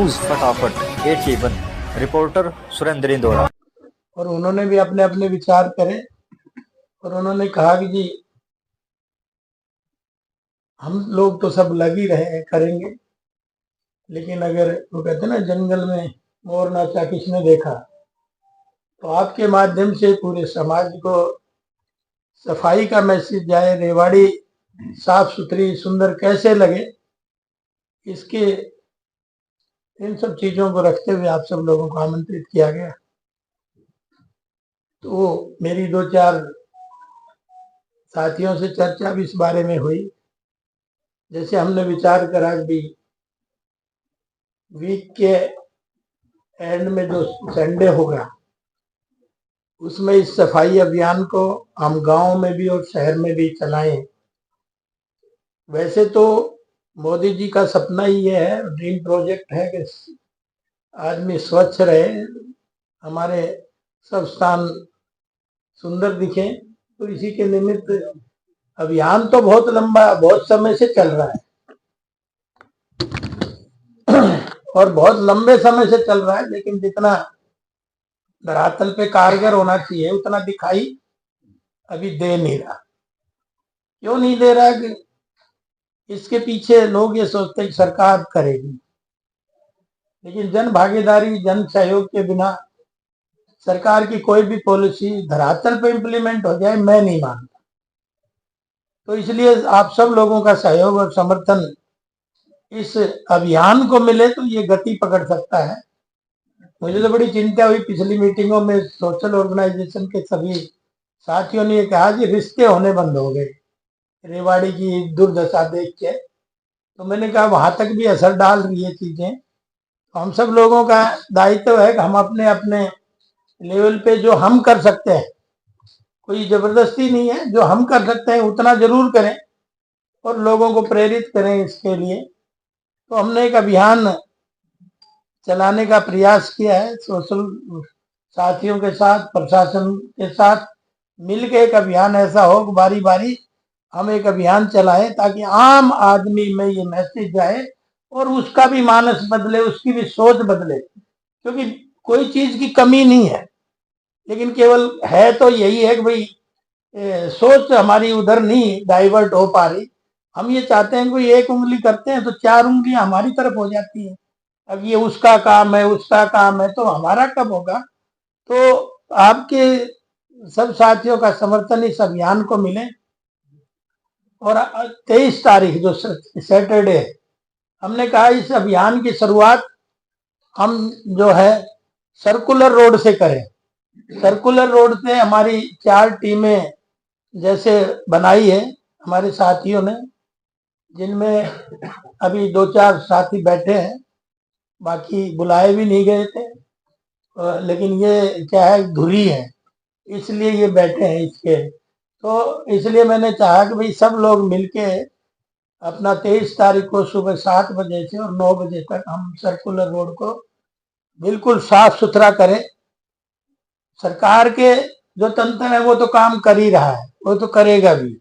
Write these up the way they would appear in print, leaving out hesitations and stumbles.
News फटाफट A7 reporter Surendra Indora. और उन्होंने भी अपने अपने विचार करे और उन्होंने कहा कि जी हम लोग तो सब लग ही रहे करेंगे, लेकिन अगर वो कहते हैं ना जंगल में मोर नाचा किसने देखा, तो आपके माध्यम से पूरे समाज को सफाई का मैसेज जाए, रेवाड़ी साफ सुथरी सुंदर कैसे लगे, इसके इन सब चीजों को रखते हुए आप सब लोगों को आमंत्रित किया गया। तो मेरी 2-4 साथियों से चर्चा भी इस बारे में हुई। जैसे हमने विचार करा कि वीक के एंड में जो संडे होगा उसमें इस सफाई अभियान को हम गांव में भी और शहर में भी चलाएं। वैसे तो मोदी जी का सपना ही ये है, ड्रीम प्रोजेक्ट है कि आदमी स्वच्छ रहे, हमारे सब स्थान सुंदर दिखे। तो इसी के निमित्त अभियान तो बहुत लंबा, बहुत समय से चल रहा है और बहुत लंबे समय से चल रहा है, लेकिन जितना धरातल पे कारगर होना चाहिए उतना दिखाई अभी दे नहीं रहा। क्यों नहीं दे रहा? कि इसके पीछे लोग ये सोचते हैं कि सरकार करेगी, लेकिन जन भागीदारी, जन सहयोग के बिना सरकार की कोई भी पॉलिसी धरातल पे इम्प्लीमेंट हो जाए, मैं नहीं मानता। तो इसलिए आप सब लोगों का सहयोग और समर्थन इस अभियान को मिले तो ये गति पकड़ सकता है। मुझे तो बड़ी चिंता हुई पिछली मीटिंगों में, सोशल ऑर्गेनाइजेशन के सभी साथियों ने कहा कि रिश्ते होने बंद हो गए रेवाड़ी की दुर्दशा देख के। तो मैंने कहा वहां तक भी असर डाल रही है चीजें। तो हम सब लोगों का दायित्व है कि हम अपने अपने लेवल पे जो हम कर सकते हैं, कोई जबरदस्ती नहीं है, जो हम कर सकते हैं उतना जरूर करें और लोगों को प्रेरित करें इसके लिए। तो हमने एक अभियान चलाने का प्रयास किया है, सोशल साथियों के साथ, प्रशासन के साथ मिलकर एक अभियान ऐसा हो कि बारी बारी हम एक अभियान चलाएं ताकि आम आदमी में ये मैसेज जाए और उसका भी मानस बदले, उसकी भी सोच बदले। क्योंकि कोई चीज की कमी नहीं है, लेकिन केवल है तो यही है कि भाई सोच हमारी उधर नहीं डाइवर्ट हो पा रही। हम ये चाहते हैं कि कोई एक उंगली करते हैं तो 4 उंगलियां हमारी तरफ हो जाती है। अब ये उसका काम है, उसका काम है, तो हमारा कब होगा? तो आपके सब साथियों का समर्थन इस अभियान को मिले। और 23 तारीख जो सैटरडे है, हमने कहा इस अभियान की शुरुआत हम जो है सर्कुलर रोड से करें। सर्कुलर रोड से हमारी 4 टीमें जैसे बनाई है हमारे साथियों ने, जिनमें अभी 2-4 साथी बैठे हैं, बाकी बुलाए भी नहीं गए थे, लेकिन ये क्या है, धुरी है, इसलिए ये बैठे हैं इसके। तो इसलिए मैंने चाहा कि भाई सब लोग मिलके अपना 23 तारीख को सुबह 7 बजे से और 9 बजे तक हम सर्कुलर रोड को बिल्कुल साफ सुथरा करें। सरकार के जो तंत्र है वो तो काम कर ही रहा है, वो तो करेगा भी,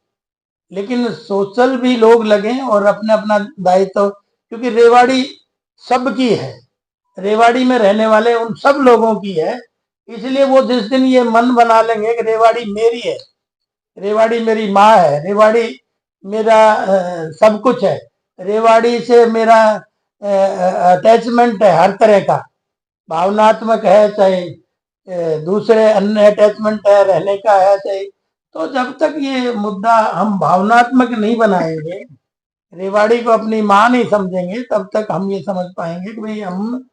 लेकिन सोशल भी लोग लगे और अपने अपना दायित्व, क्योंकि रेवाड़ी सबकी है, रेवाड़ी में रहने वाले उन सब लोगों की है। इसलिए वो जिस दिन ये मन बना लेंगे कि रेवाड़ी मेरी है, रेवाड़ी मेरी माँ है, रेवाड़ी मेरा सब कुछ है, रेवाड़ी से मेरा अटैचमेंट है हर तरह का, भावनात्मक है, चाहे दूसरे अन्य अटैचमेंट है, रहने का है, चाहे, तो जब तक ये मुद्दा हम भावनात्मक नहीं बनाएंगे, रेवाड़ी को अपनी माँ नहीं समझेंगे, तब तक हम ये समझ पाएंगे कि भाई हम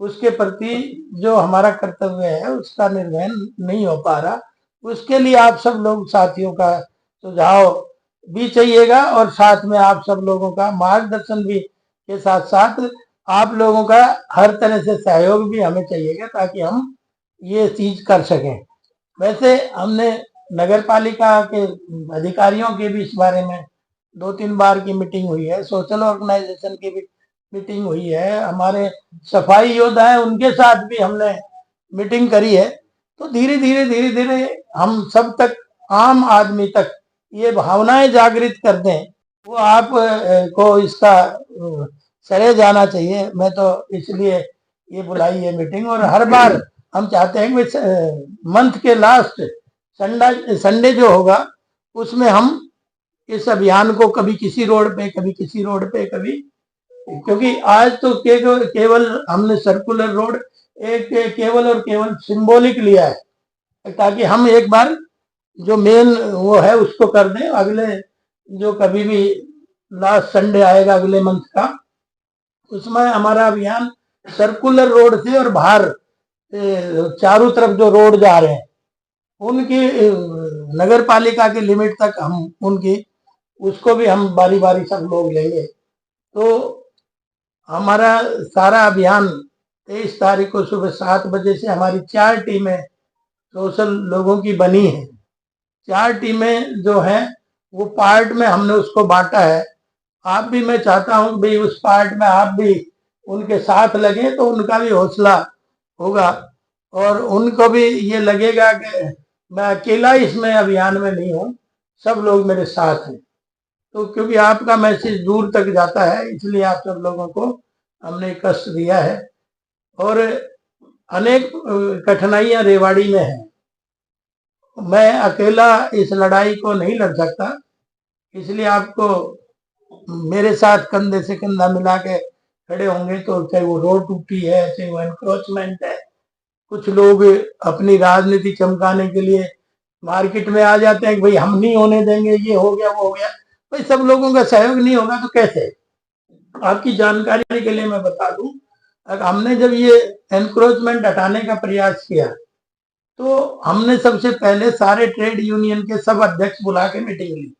उसके प्रति जो हमारा कर्तव्य है उसका निर्वहन नहीं हो पा रहा। उसके लिए आप सब लोग साथियों का सुझाव भी चाहिएगा और साथ में आप सब लोगों का मार्गदर्शन भी के साथ साथ आप लोगों का हर तरह से सहयोग भी हमें चाहिएगा ताकि हम ये चीज कर सकें। वैसे हमने नगर पालिका के अधिकारियों के भी इस बारे में 2-3 बार की मीटिंग हुई है, सोशल ऑर्गेनाइजेशन की भी मीटिंग हुई है, हमारे सफाई योद्धा है उनके साथ भी हमने मीटिंग करी है। तो धीरे धीरे हम सब तक, आम आदमी तक ये भावनाएं जागृत कर दें, वो आप को इसका सरे जाना चाहिए। मैं तो इसलिए ये बुलाई है मीटिंग, और हर बार हम चाहते हैं कि मंथ के लास्ट संडे जो होगा उसमें हम इस अभियान को कभी किसी रोड पे, कभी किसी रोड पे, कभी, क्योंकि आज तो केवल हमने सर्कुलर रोड एक केवल और केवल सिंबॉलिक लिया है, ताकि हम एक बार जो मेन वो है उसको कर दें। अगले जो कभी भी लास्ट संडे आएगा अगले मंथ का, उसमें हमारा अभियान सर्कुलर रोड से और बाहर चारों तरफ जो रोड जा रहे हैं उनकी नगर पालिका के लिमिट तक हम उनकी उसको भी हम बारी बारी सब लोग लेंगे। तो हमारा सारा अभियान 23 तारीख को सुबह 7 बजे से हमारी 4 टीमें सोशल लोगों की बनी है। 4 टीमें जो हैं वो पार्ट में हमने उसको बांटा है। आप भी, मैं चाहता हूं भाई उस पार्ट में आप भी उनके साथ लगे तो उनका भी हौसला होगा और उनको भी ये लगेगा कि मैं अकेला इसमें अभियान में नहीं हूं, सब लोग मेरे साथ हैं। तो क्योंकि आपका मैसेज दूर तक जाता है इसलिए आप सब लोगों को हमने कष्ट दिया है और अनेक कठिनाइयां रेवाड़ी में हैं। मैं अकेला इस लड़ाई को नहीं लड़ सकता, इसलिए आपको मेरे साथ कंधे से कंधा मिला के खड़े होंगे। तो चाहे वो रोड टूटी है, चाहे वो एनक्रोचमेंट है, कुछ लोग अपनी राजनीति चमकाने के लिए मार्केट में आ जाते हैं कि भाई हम नहीं होने देंगे, ये हो गया वो हो गया। भाई सब लोगों का सहयोग नहीं होगा तो कैसे? आपकी जानकारी के लिए मैं बता दूं, हमने जब ये एनक्रोचमेंट हटाने का प्रयास किया तो हमने सबसे पहले सारे ट्रेड यूनियन के सब अध्यक्ष बुला के मीटिंग ली।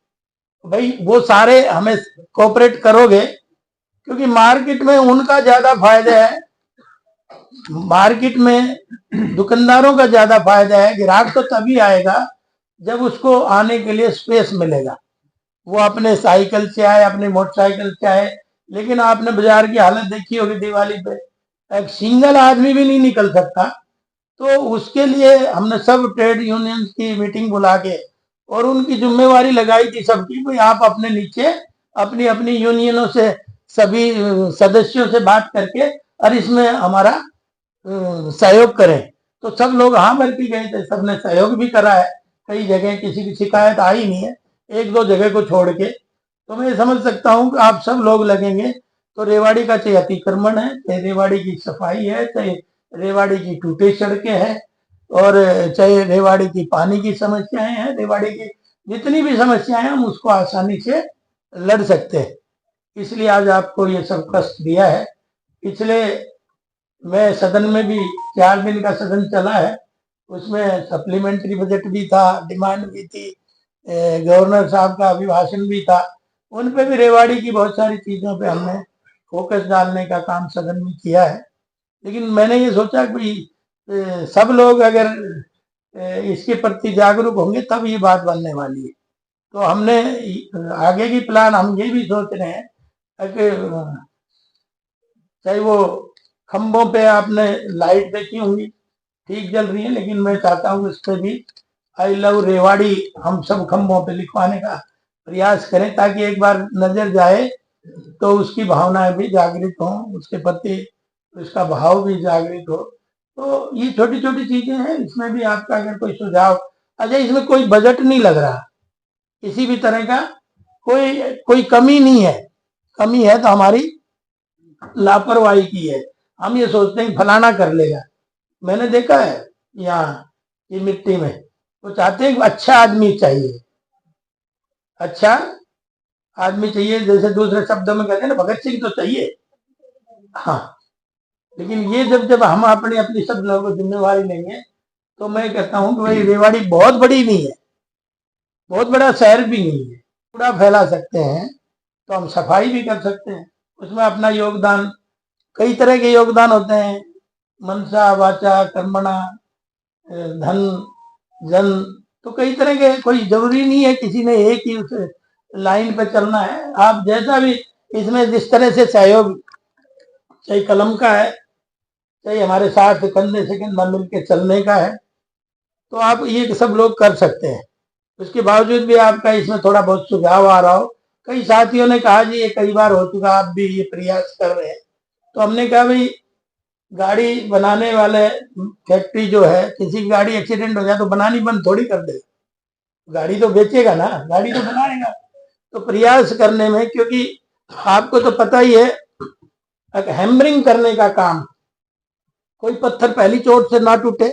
भाई वो सारे हमें कोऑपरेट करोगे, क्योंकि मार्केट में उनका ज्यादा फायदा है, मार्केट में दुकानदारों का ज्यादा फायदा है। ग्राहक तो तभी आएगा जब उसको आने के लिए स्पेस मिलेगा, वो अपने साइकिल से आए, अपने मोटरसाइकिल से आए। लेकिन आपने बाजार की हालत देखी होगी, दिवाली पे एक सिंगल आदमी भी नहीं निकल सकता। तो उसके लिए हमने सब ट्रेड यूनियन की मीटिंग बुला के और उनकी जिम्मेवारी लगाई थी सबकी, भाई आप अपने नीचे अपनी अपनी यूनियनों से सभी सदस्यों से बात करके और इसमें हमारा सहयोग करें। तो सब लोग हाँ भर के गए थे, सबने सहयोग भी करा है। कई जगह किसी की शिकायत आई नहीं है, एक दो जगह को छोड़ के। तो मैं समझ सकता हूँ कि आप सब लोग लगेंगे तो रेवाड़ी का चाहे अतिक्रमण है, चाहे रेवाड़ी की सफाई है, चाहे रेवाड़ी की टूटे सड़कें हैं और चाहे रेवाड़ी की पानी की समस्याएं हैं, रेवाड़ी की जितनी भी समस्याएं हैं हम उसको आसानी से लड़ सकते हैं। इसलिए आज आपको ये सब कष्ट दिया है। पिछले मैं सदन में भी 4 दिन का सदन चला है, उसमें सप्लीमेंट्री बजट भी था, डिमांड भी थी, गवर्नर साहब का अभिभाषण भी था। उन पे भी रेवाड़ी की बहुत सारी चीजों पे हमने फोकस डालने का काम सदन में किया है। लेकिन मैंने ये सोचा कि सब लोग अगर इसके प्रति जागरूक होंगे तब ये बात बनने वाली है। तो हमने आगे की प्लान हम ये भी सोच रहे हैं कि चाहे वो खंभों पे आपने लाइट देखी होंगी, ठीक जल रही है, लेकिन मैं चाहता हूँ इस पर भी आई लव रेवाड़ी हम सब खंभों पे लिखवाने का प्रयास करें, ताकि एक बार नजर जाए तो उसकी भावनाएं भी जागृत हों, उसके प्रति उसका भाव भी जागृत हो। तो ये छोटी छोटी चीजें हैं, इसमें भी आपका अगर कोई सुझाव। अच्छा, इसमें कोई बजट नहीं लग रहा किसी भी तरह का, कोई कमी नहीं है। कमी है तो हमारी लापरवाही की है। हम ये सोचते हैं फलाना कर लेगा। मैंने देखा है यहाँ ये मिट्टी में वो चाहते हैं कि अच्छा आदमी चाहिए, अच्छा आदमी चाहिए, जैसे दूसरे शब्दों में कहते हैं ना भगत सिंह तो चाहिए। हाँ, लेकिन ये जब हम अपनी अपनी सब लोगों को जिम्मेवारी लेंगे तो मैं कहता हूँ कि भाई रेवाड़ी बहुत बड़ी नहीं है, बहुत बड़ा शहर भी नहीं है, कूड़ा फैला सकते हैं तो हम सफाई भी कर सकते हैं, उसमें अपना योगदान। कई तरह के योगदान होते हैं, मनसा वाचा कर्मणा धन जन, तो कई तरह के, कोई जरूरी नहीं है किसी ने एक ही उस लाइन पे चलना है। आप जैसा भी इसमें जिस तरह से सहयोग, चाहे कलम का है, चाहे हमारे साथ कंधे से कंधा मिल के चलने का है, तो आप ये सब लोग कर सकते हैं। उसके बावजूद भी आपका इसमें थोड़ा बहुत सुझाव आ रहा हो, कई साथियों ने कहा जी ये कई बार हो चुका, आप भी ये प्रयास कर रहे हैं। तो हमने कहा भाई गाड़ी बनाने वाले फैक्ट्री जो है, किसी की गाड़ी एक्सीडेंट हो जाए तो बनानी बंद थोड़ी कर दे, गाड़ी तो बेचेगा ना, गाड़ी तो बनाएगा। तो प्रयास करने में, क्योंकि आपको तो पता ही है एक हैमरिंग करने का काम, कोई पत्थर पहली चोट से ना टूटे,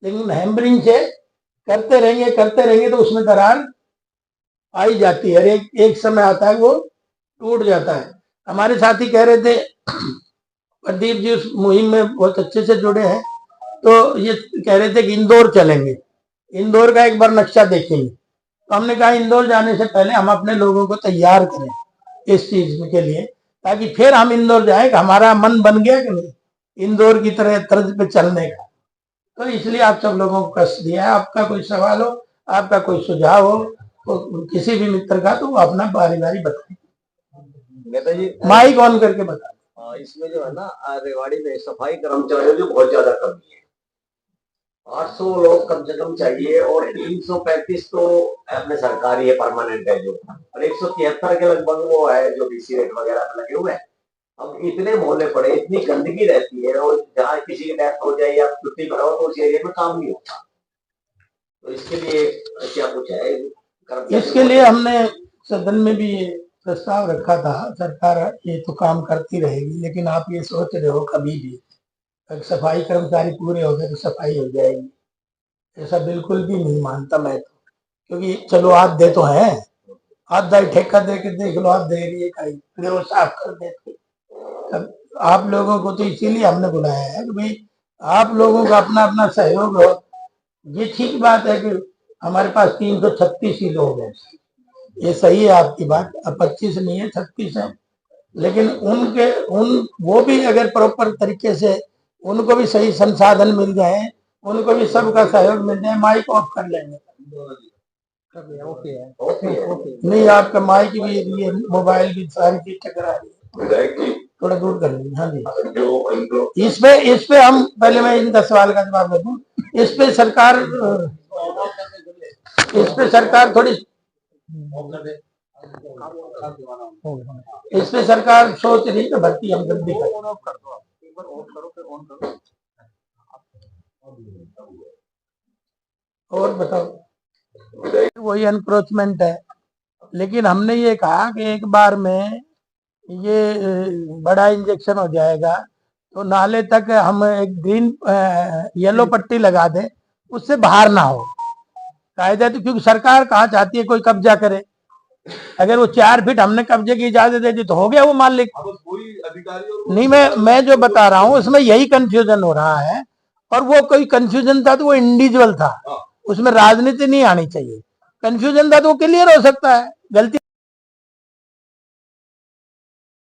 लेकिन हैमरिंग से करते रहेंगे तो उसमें दरार आई जाती है, एक समय आता है वो टूट जाता है। हमारे साथी कह रहे थे, प्रदीप जी उस मुहिम में बहुत अच्छे से जुड़े हैं, तो ये कह रहे थे कि इंदौर चलेंगे, इंदौर का एक बार नक्शा देखेंगे। तो हमने कहा इंदौर जाने से पहले हम अपने लोगों को तैयार करें इस चीज के लिए, ताकि फिर हम इंदौर जाए, हमारा मन बन गया कि नहीं इंदौर की तरह तर्ज पे चलने का। तो इसलिए आप सब लोगों को कष्ट दिया है। आपका कोई सवाल हो, आपका कोई सुझाव हो, तो किसी भी मित्र का, तो वो अपना बारी बारी बताए। नेताजी माइक ऑन करके बता। इसमें जो है ना, रेवाड़ी में सफाई कर्मचारियों की बहुत ज्यादा कमी है। 800 लोग कम से कम चाहिए और 335 तो अपने सरकारी है, परमानेंट है जो, और 173 के लगभग वो है जो बीसी रेट वगैरह पे लगे हुए हैं। अब इतने मोहल्ले पड़े, इतनी गंदगी रहती है, और जहाँ किसी की डेथ हो जाए या छुट्टी कराओ तो उस एरिया में काम नहीं होता। तो इसके लिए क्या कुछ है? इसके लिए हमने सदन में भी ये प्रस्ताव रखा था। सरकार ये तो काम करती रहेगी, लेकिन आप ये सोच रहे हो कभी भी अगर सफाई कर्मचारी पूरे हो गए तो सफाई हो जाएगी, ऐसा बिल्कुल भी नहीं मानता मैं तो। क्योंकि चलो आप दे तो हैं, आधा ही ठेका दे के देख लो, आप दे रही है कहीं फिर वो साफ कर देते। अब आप लोगों को तो इसीलिए हमने बुलाया है कि भाई आप लोगों का अपना अपना सहयोग हो। ये ठीक बात है कि हमारे पास 336 ही लोग हैं, ये सही है आपकी बात, अब 25 नहीं है 36 है, लेकिन वो भी अगर प्रॉपर तरीके से उनको भी सही संसाधन मिल जाए, उनको भी सबका सहयोग मिल जाए। माइक ऑफ कर लेंगे। नहीं, आपका माइक भी, ये मोबाइल भी, सारी चीज टकरा रही है, थोड़ा दूर कर लीजिए। हाँ जी, इस पे हम पहले, मैं इनका सवाल का जवाब दे दूं। इस पे सरकार थोड़ी, इस पे सरकार सोच रही है भर्ती हम जल्दी करें। और बताओ, वही एनक्रोचमेंट है, लेकिन हमने ये कहा कि एक बार में ये बड़ा इंजेक्शन हो जाएगा तो नाले तक हम एक ग्रीन येलो पट्टी लगा दें, उससे बाहर ना हो कायदा। तो क्योंकि सरकार कहाँ चाहती है कोई कब्जा करे, अगर वो 4 फीट हमने कब्जे की इजाजत दे दी तो हो गया वो मालिक। नहीं, मैं जो बता रहा हूँ उसमें यही कंफ्यूजन हो रहा है, और वो कोई कंफ्यूजन था तो वो इंडिविजुअल था, उसमें राजनीति नहीं आनी चाहिए। कंफ्यूजन था तो वो क्लियर हो सकता है, गलती